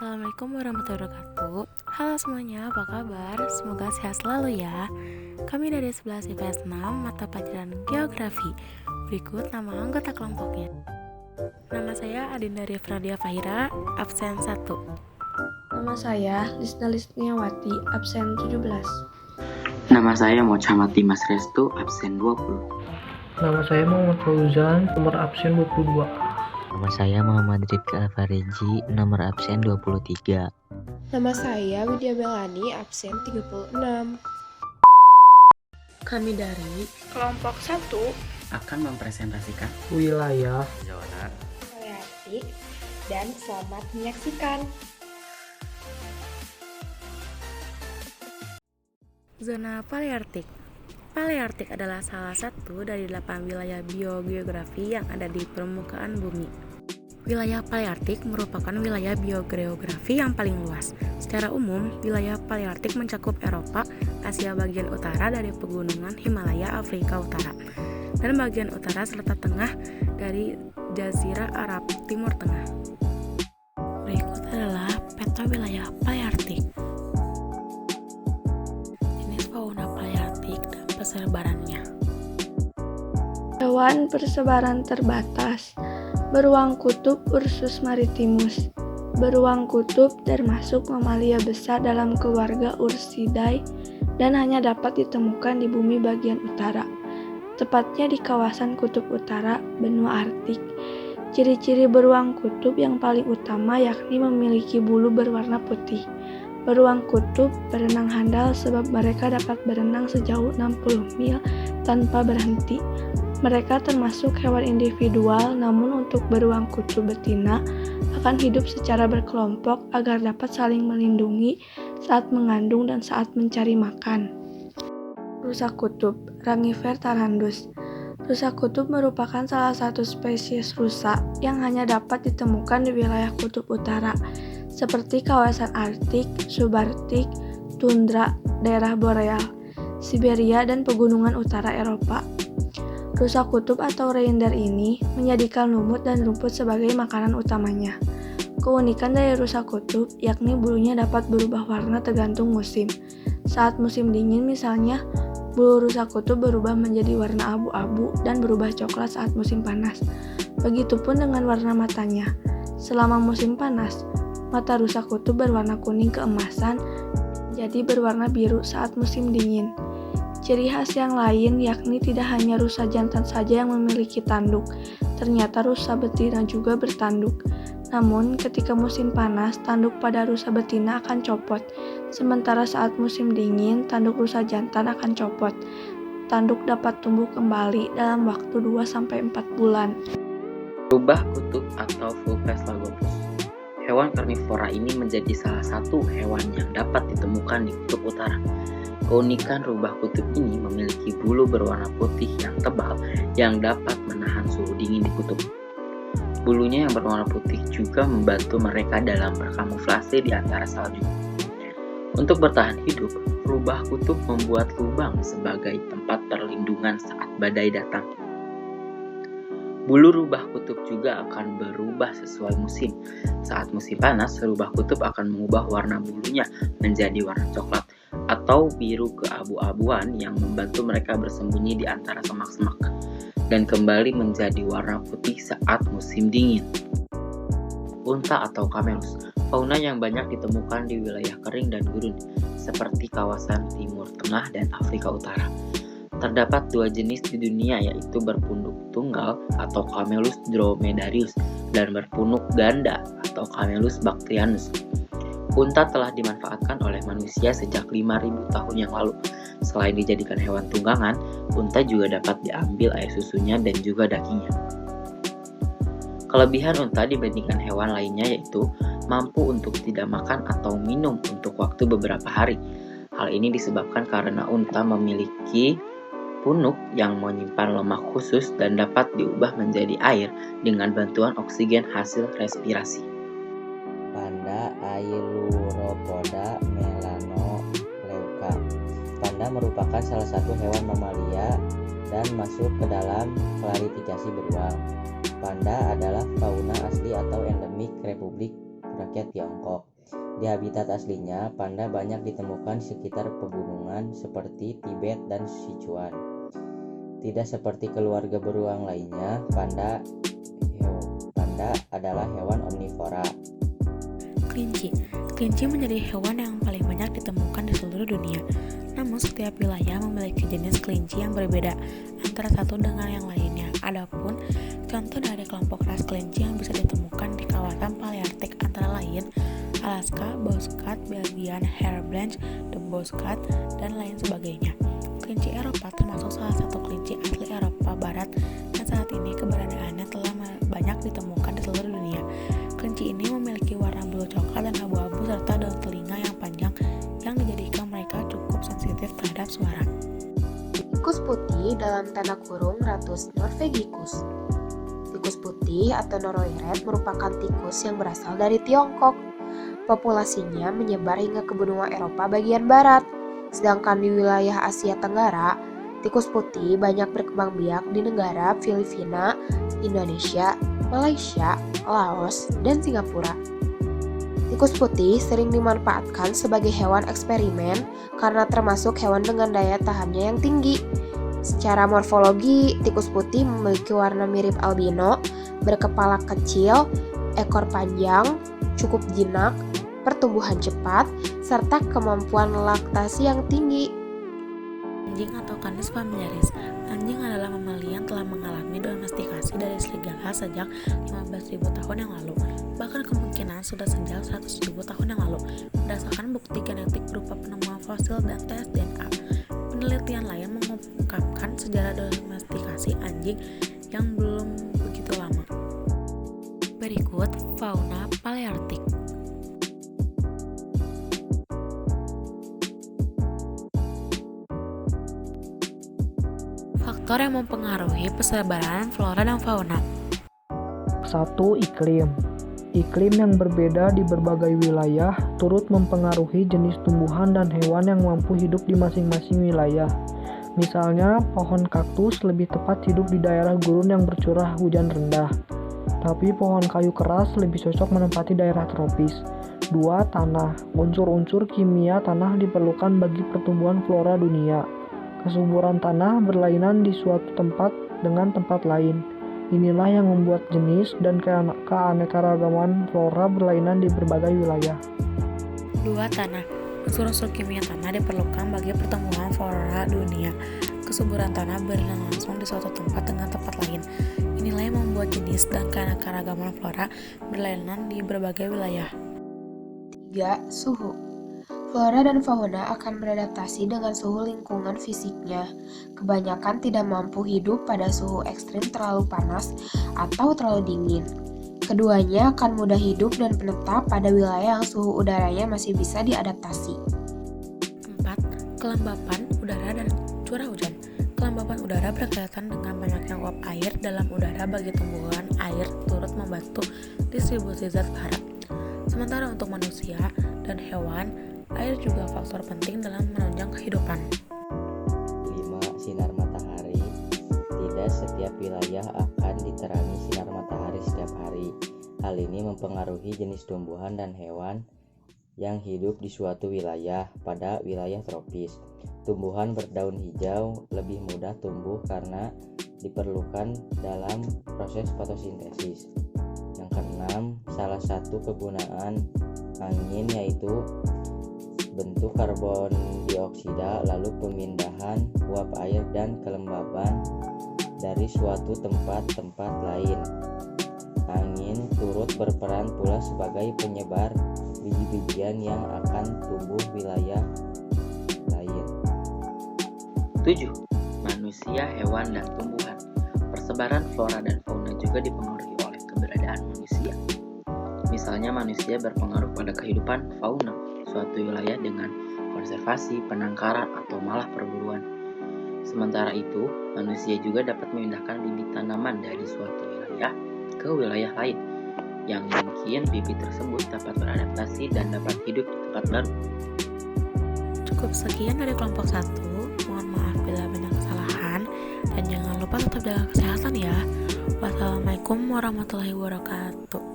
Assalamualaikum warahmatullahi wabarakatuh. Halo semuanya, apa kabar? Semoga sehat selalu ya. Kami dari 11 IPS 6 mata pelajaran Geografi. Berikut nama anggota kelompoknya. Nama saya Adinda Rifradia Fahira, absen 1. Nama saya Lisna Lisniawati, absen 17. Nama saya Muhammad Dimas Restu, absen 20. Nama saya Muhammad Fauzan, nomor absen 22. Nama saya Muhammad Ridka Fareji, nomor absen 23. Nama saya Widya Belani, absen 36. Kami dari Kelompok 1 Akan mempresentasikan Wilayah zona Paleartik dan selamat menyaksikan. zona Paleartik. Paleartik adalah salah satu dari 8 wilayah biogeografi yang ada di permukaan bumi. Wilayah Paleartik merupakan wilayah biogeografi yang paling luas. Secara umum, wilayah Paleartik mencakup Eropa, Asia bagian utara dari pegunungan Himalaya Afrika Utara, dan bagian utara serta tengah dari Jazirah Arab Timur Tengah. Berikut adalah peta wilayah Paleartik. Jenis fauna Paleartik dan persebarannya. Hewan bersebaran terbatas. Beruang kutub Ursus maritimus. Beruang kutub termasuk mamalia besar dalam keluarga Ursidae dan hanya dapat ditemukan di bumi bagian utara, tepatnya di kawasan kutub utara, benua Arktik. Ciri-ciri beruang kutub yang paling utama yakni memiliki bulu berwarna putih. Beruang kutub berenang handal sebab mereka dapat berenang sejauh 60 mil tanpa berhenti. Mereka termasuk hewan individual, namun untuk beruang kutub betina akan hidup secara berkelompok agar dapat saling melindungi saat mengandung dan saat mencari makan. Rusa kutub, Rangifer tarandus. Rusa kutub merupakan salah satu spesies rusa yang hanya dapat ditemukan di wilayah kutub utara, seperti kawasan Arktik, subarktik, tundra, daerah boreal, Siberia, dan pegunungan utara Eropa. Rusa kutub atau reindeer ini menjadikan lumut dan rumput sebagai makanan utamanya. Keunikan dari rusa kutub yakni bulunya dapat berubah warna tergantung musim. Saat musim dingin misalnya, bulu rusa kutub berubah menjadi warna abu-abu dan berubah coklat saat musim panas. Begitupun dengan warna matanya. Selama musim panas, mata rusa kutub berwarna kuning keemasan, jadi berwarna biru saat musim dingin. Ciri khas yang lain yakni tidak hanya rusa jantan saja yang memiliki tanduk, ternyata rusa betina juga bertanduk. Namun, ketika musim panas, tanduk pada rusa betina akan copot, sementara saat musim dingin, tanduk rusa jantan akan copot. Tanduk dapat tumbuh kembali dalam waktu 2-4 bulan. rubah kutub atau Vulpes lagopus. Hewan karnivora ini menjadi salah satu hewan yang dapat ditemukan di kutub utara. Keunikan rubah kutub ini memiliki bulu berwarna putih yang tebal yang dapat menahan suhu dingin di kutub. Bulunya yang berwarna putih juga membantu mereka dalam berkamuflase di antara salju. Untuk bertahan hidup, rubah kutub membuat lubang sebagai tempat perlindungan saat badai datang. Bulu rubah kutub juga akan berubah sesuai musim. Saat musim panas, rubah kutub akan mengubah warna bulunya menjadi warna coklat atau biru keabu-abuan yang membantu mereka bersembunyi di antara semak-semak dan kembali menjadi warna putih saat musim dingin. Unta atau camelus, fauna yang banyak ditemukan di wilayah kering dan gurun seperti kawasan Timur Tengah dan Afrika Utara. Terdapat 2 jenis di dunia, yaitu berpunduk tunggal atau Camelus dromedarius dan berpunuk ganda atau Camelus bactrianus. Unta telah dimanfaatkan oleh manusia sejak 5.000 tahun yang lalu. Selain dijadikan hewan tunggangan, unta juga dapat diambil air susunya dan juga dagingnya. Kelebihan unta dibandingkan hewan lainnya yaitu mampu untuk tidak makan atau minum untuk waktu beberapa hari. Hal ini disebabkan karena unta memiliki punuk yang menyimpan lemak khusus dan dapat diubah menjadi air dengan bantuan oksigen hasil respirasi. Panda Ailuropoda melanoleuca. Panda merupakan salah satu hewan mamalia dan masuk ke dalam klasifikasi beruang. Panda adalah fauna asli atau endemik Republik Rakyat Tiongkok. Di habitat aslinya, panda banyak ditemukan sekitar pegunungan seperti Tibet dan Sichuan. Tidak seperti keluarga beruang lainnya, panda adalah hewan omnivora. Kelinci menjadi hewan yang paling banyak ditemukan di seluruh dunia. Namun setiap wilayah memiliki jenis kelinci yang berbeda antara satu dengan yang lainnya. Adapun contoh dari kelompok ras kelinci yang bisa ditemukan di kawasan Palearktik antara lain Alaska, Bobcat, Belgian Hairbrained, the Bobcat, dan lain sebagainya. Kelinci Eropa termasuk salah satu kelinci asli Eropa Barat dan saat ini keberadaannya telah banyak ditemukan di seluruh dunia. Kelinci ini memiliki warna bulu coklat dan abu-abu serta daun telinga yang panjang yang dijadikan mereka cukup sensitif terhadap suara. Tikus putih dalam tanda kurung Ratus norvegicus. Tikus putih atau Noroireb merupakan tikus yang berasal dari Tiongkok. Populasinya menyebar hingga ke benua Eropa bagian barat. Sedangkan di wilayah Asia Tenggara, tikus putih banyak berkembang biak di negara Filipina, Indonesia, Malaysia, Laos, dan Singapura. Tikus putih sering dimanfaatkan sebagai hewan eksperimen karena termasuk hewan dengan daya tahannya yang tinggi. Secara morfologi, tikus putih memiliki warna mirip albino, berkepala kecil, ekor panjang, cukup jinak, pertumbuhan cepat, serta kemampuan laktasi yang tinggi. Anjing atau Canis familiaris. Anjing adalah mamalia yang telah mengalami domestikasi dari serigala sejak 15.000 tahun yang lalu. Bahkan kemungkinan sudah sejak 100.000 tahun yang lalu, berdasarkan bukti genetik berupa penemuan fosil dan tes DNA. Penelitian lain mengungkapkan sejarah domestikasi anjing yang belum begitu lama. Berikut fauna Palearktik. Faktor yang mempengaruhi persebaran flora dan fauna. 1. Iklim. Iklim yang berbeda di berbagai wilayah turut mempengaruhi jenis tumbuhan dan hewan yang mampu hidup di masing-masing wilayah. Misalnya, pohon kaktus lebih tepat hidup di daerah gurun yang bercurah hujan rendah. Tapi pohon kayu keras lebih cocok menempati daerah tropis. 2. Tanah. Unsur-unsur kimia tanah diperlukan bagi pertumbuhan flora dunia. Kesuburan tanah berlainan di suatu tempat dengan tempat lain. Inilah yang membuat jenis dan keanekaragaman flora berlainan di berbagai wilayah. 2. Tanah. Unsur-unsur kimia tanah diperlukan bagi pertumbuhan flora dunia. Kesuburan tanah berlainan langsung di suatu tempat dengan tempat lain. Inilah yang membuat jenis dan keanekaragaman flora berlainan di berbagai wilayah. 3. Suhu. Flora dan fauna akan beradaptasi dengan suhu lingkungan fisiknya. Kebanyakan tidak mampu hidup pada suhu ekstrim terlalu panas atau terlalu dingin. Keduanya akan mudah hidup dan menetap pada wilayah yang suhu udaranya masih bisa diadaptasi. 4. Kelembapan udara dan curah hujan. Kelembapan udara berkaitan dengan banyaknya uap air dalam udara bagi tumbuhan air turut membantu distribusi zat hara. Sementara untuk manusia dan hewan, air juga faktor penting dalam menunjang kehidupan. 5. Sinar matahari. Tidak setiap wilayah akan diterangi sinar matahari setiap hari. Hal ini mempengaruhi jenis tumbuhan dan hewan yang hidup di suatu wilayah. Pada wilayah tropis, tumbuhan berdaun hijau lebih mudah tumbuh karena diperlukan dalam proses fotosintesis. Yang keenam, salah satu kegunaan angin yaitu bentuk karbon dioksida, lalu pemindahan uap air dan kelembaban dari suatu tempat lain. Angin turut berperan pula sebagai penyebar biji-bijian yang akan tumbuh wilayah lain. 7. Manusia, hewan, dan tumbuhan. Persebaran flora dan fauna juga dipengaruhi oleh keberadaan manusia. Misalnya manusia berpengaruh pada kehidupan fauna suatu wilayah dengan konservasi, penangkaran, atau malah perburuan. Sementara itu, manusia juga dapat memindahkan bibit tanaman dari suatu wilayah ke wilayah lain, yang mungkin bibit tersebut dapat beradaptasi dan dapat hidup di tempat baru. Cukup sekian dari kelompok 1. Mohon maaf bila banyak kesalahan dan jangan lupa tetap jaga kesehatan ya. Wassalamualaikum warahmatullahi wabarakatuh.